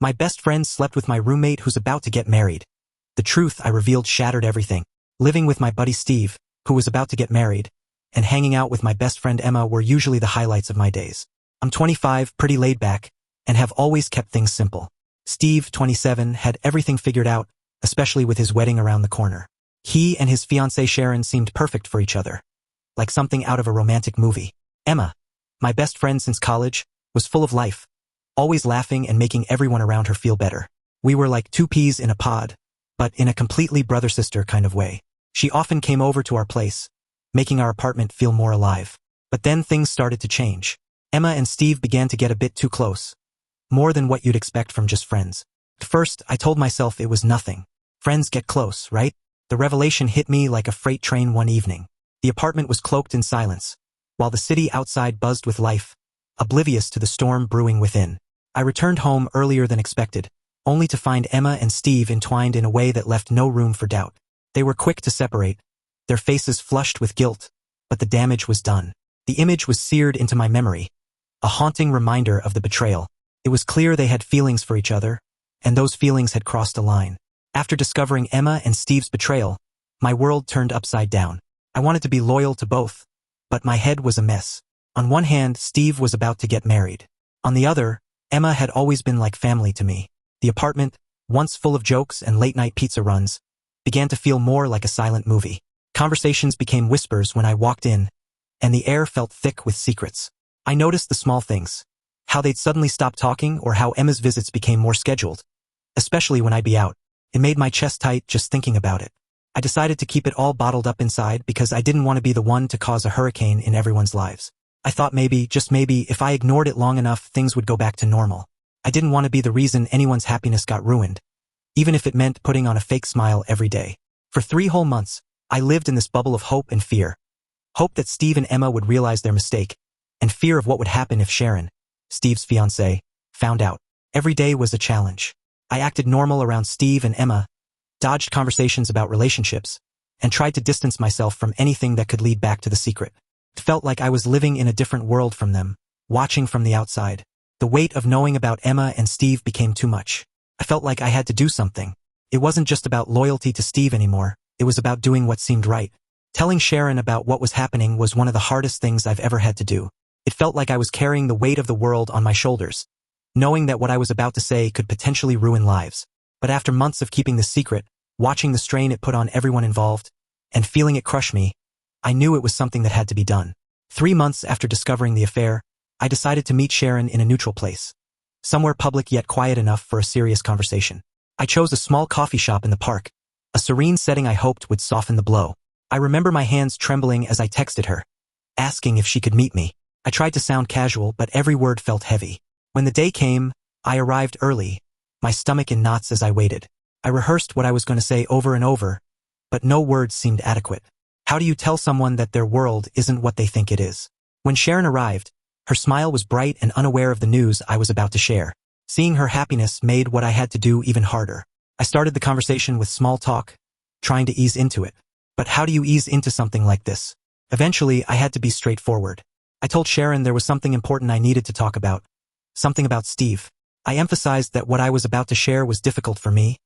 My best friend slept with my roommate who's about to get married. The truth I revealed shattered everything. Living with my buddy Steve, who was about to get married, and hanging out with my best friend Emma were usually the highlights of my days. I'm 25, pretty laid back, and have always kept things simple. Steve, 27, had everything figured out, especially with his wedding around the corner. He and his fiancée Sharon seemed perfect for each other, like something out of a romantic movie. Emma, my best friend since college, was full of life, always laughing and making everyone around her feel better. We were like two peas in a pod, but in a completely brother-sister kind of way. She often came over to our place, making our apartment feel more alive. But then things started to change. Emma and Steve began to get a bit too close. More than what you'd expect from just friends. At first, I told myself it was nothing. Friends get close, right? The revelation hit me like a freight train one evening. The apartment was cloaked in silence, while the city outside buzzed with life, oblivious to the storm brewing within. I returned home earlier than expected, only to find Emma and Steve entwined in a way that left no room for doubt. They were quick to separate, their faces flushed with guilt, but the damage was done. The image was seared into my memory, a haunting reminder of the betrayal. It was clear they had feelings for each other, and those feelings had crossed a line. After discovering Emma and Steve's betrayal, my world turned upside down. I wanted to be loyal to both, but my head was a mess. On one hand, Steve was about to get married. On the other, Emma had always been like family to me. The apartment, once full of jokes and late-night pizza runs, began to feel more like a silent movie. Conversations became whispers when I walked in, and the air felt thick with secrets. I noticed the small things, how they'd suddenly stop talking or how Emma's visits became more scheduled, especially when I'd be out. It made my chest tight just thinking about it. I decided to keep it all bottled up inside because I didn't want to be the one to cause a hurricane in everyone's lives. I thought maybe, just maybe, if I ignored it long enough, things would go back to normal. I didn't want to be the reason anyone's happiness got ruined, even if it meant putting on a fake smile every day. For 3 whole months, I lived in this bubble of hope and fear. Hope that Steve and Emma would realize their mistake, and fear of what would happen if Sharon, Steve's fiancée, found out. Every day was a challenge. I acted normal around Steve and Emma, dodged conversations about relationships, and tried to distance myself from anything that could lead back to the secret. It felt like I was living in a different world from them, watching from the outside. The weight of knowing about Emma and Steve became too much. I felt like I had to do something. It wasn't just about loyalty to Steve anymore, it was about doing what seemed right. Telling Sharon about what was happening was one of the hardest things I've ever had to do. It felt like I was carrying the weight of the world on my shoulders, knowing that what I was about to say could potentially ruin lives. But after months of keeping the secret, watching the strain it put on everyone involved, and feeling it crush me, I knew it was something that had to be done. 3 months after discovering the affair, I decided to meet Sharon in a neutral place, somewhere public yet quiet enough for a serious conversation. I chose a small coffee shop in the park, a serene setting I hoped would soften the blow. I remember my hands trembling as I texted her, asking if she could meet me. I tried to sound casual, but every word felt heavy. When the day came, I arrived early, my stomach in knots as I waited. I rehearsed what I was going to say over and over, but no words seemed adequate. How do you tell someone that their world isn't what they think it is? When Sharon arrived, her smile was bright and unaware of the news I was about to share. Seeing her happiness made what I had to do even harder. I started the conversation with small talk, trying to ease into it. But how do you ease into something like this? Eventually, I had to be straightforward. I told Sharon there was something important I needed to talk about. Something about Steve. I emphasized that what I was about to share was difficult for me,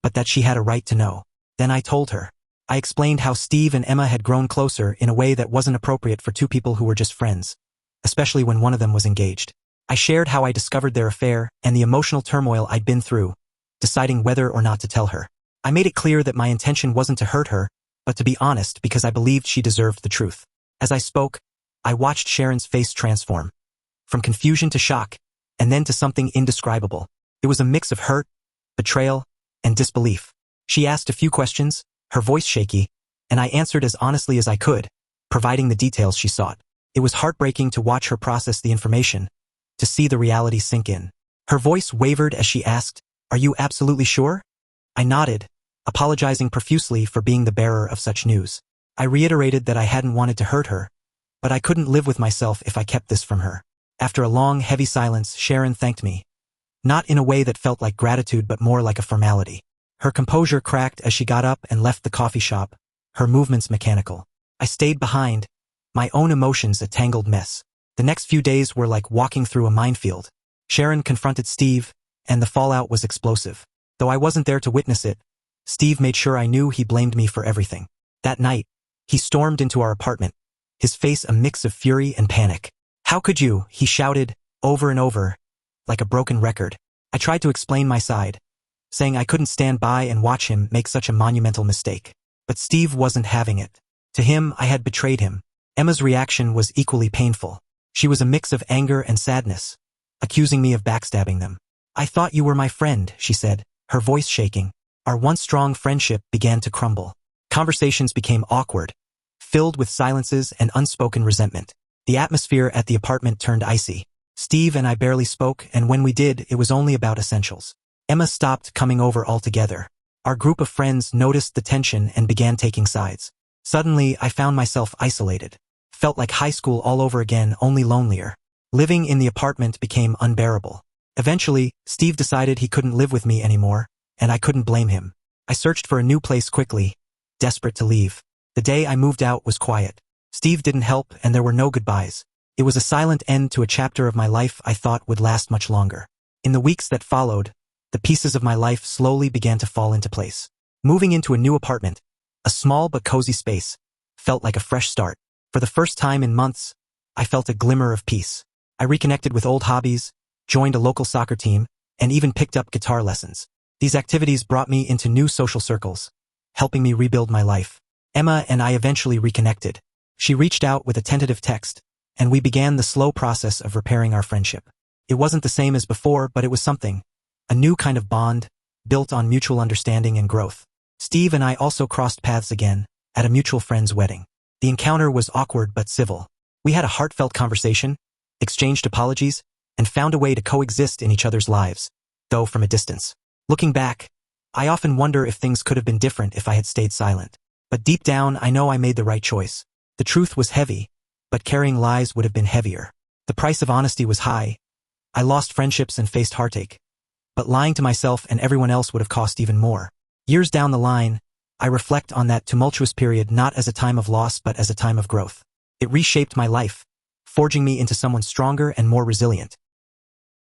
but that she had a right to know. Then I told her. I explained how Steve and Emma had grown closer in a way that wasn't appropriate for two people who were just friends, especially when one of them was engaged. I shared how I discovered their affair and the emotional turmoil I'd been through, deciding whether or not to tell her. I made it clear that my intention wasn't to hurt her, but to be honest because I believed she deserved the truth. As I spoke, I watched Sharon's face transform, from confusion to shock, and then to something indescribable. It was a mix of hurt, betrayal, and disbelief. She asked a few questions, her voice shaky, and I answered as honestly as I could, providing the details she sought. It was heartbreaking to watch her process the information, to see the reality sink in. Her voice wavered as she asked, "Are you absolutely sure?" I nodded, apologizing profusely for being the bearer of such news. I reiterated that I hadn't wanted to hurt her, but I couldn't live with myself if I kept this from her. After a long, heavy silence, Sharon thanked me, not in a way that felt like gratitude but more like a formality. Her composure cracked as she got up and left the coffee shop, her movements mechanical. I stayed behind, my own emotions a tangled mess. The next few days were like walking through a minefield. Sharon confronted Steve, and the fallout was explosive. Though I wasn't there to witness it, Steve made sure I knew he blamed me for everything. That night, he stormed into our apartment, his face a mix of fury and panic. "How could you?" he shouted, over and over, like a broken record. I tried to explain my side, saying I couldn't stand by and watch him make such a monumental mistake. But Steve wasn't having it. To him, I had betrayed him. Emma's reaction was equally painful. She was a mix of anger and sadness, accusing me of backstabbing them. "I thought you were my friend," she said, her voice shaking. Our once strong friendship began to crumble. Conversations became awkward, filled with silences and unspoken resentment. The atmosphere at the apartment turned icy. Steve and I barely spoke, and when we did, it was only about essentials. Emma stopped coming over altogether. Our group of friends noticed the tension and began taking sides. Suddenly, I found myself isolated. Felt like high school all over again, only lonelier. Living in the apartment became unbearable. Eventually, Steve decided he couldn't live with me anymore, and I couldn't blame him. I searched for a new place quickly, desperate to leave. The day I moved out was quiet. Steve didn't help, and there were no goodbyes. It was a silent end to a chapter of my life I thought would last much longer. In the weeks that followed, the pieces of my life slowly began to fall into place. Moving into a new apartment, a small but cozy space, felt like a fresh start. For the first time in months, I felt a glimmer of peace. I reconnected with old hobbies, joined a local soccer team, and even picked up guitar lessons. These activities brought me into new social circles, helping me rebuild my life. Emma and I eventually reconnected. She reached out with a tentative text, and we began the slow process of repairing our friendship. It wasn't the same as before, but it was something. A new kind of bond, built on mutual understanding and growth. Steve and I also crossed paths again, at a mutual friend's wedding. The encounter was awkward but civil. We had a heartfelt conversation, exchanged apologies, and found a way to coexist in each other's lives, though from a distance. Looking back, I often wonder if things could have been different if I had stayed silent. But deep down, I know I made the right choice. The truth was heavy, but carrying lies would have been heavier. The price of honesty was high. I lost friendships and faced heartache. But lying to myself and everyone else would have cost even more. Years down the line, I reflect on that tumultuous period not as a time of loss but as a time of growth. It reshaped my life, forging me into someone stronger and more resilient.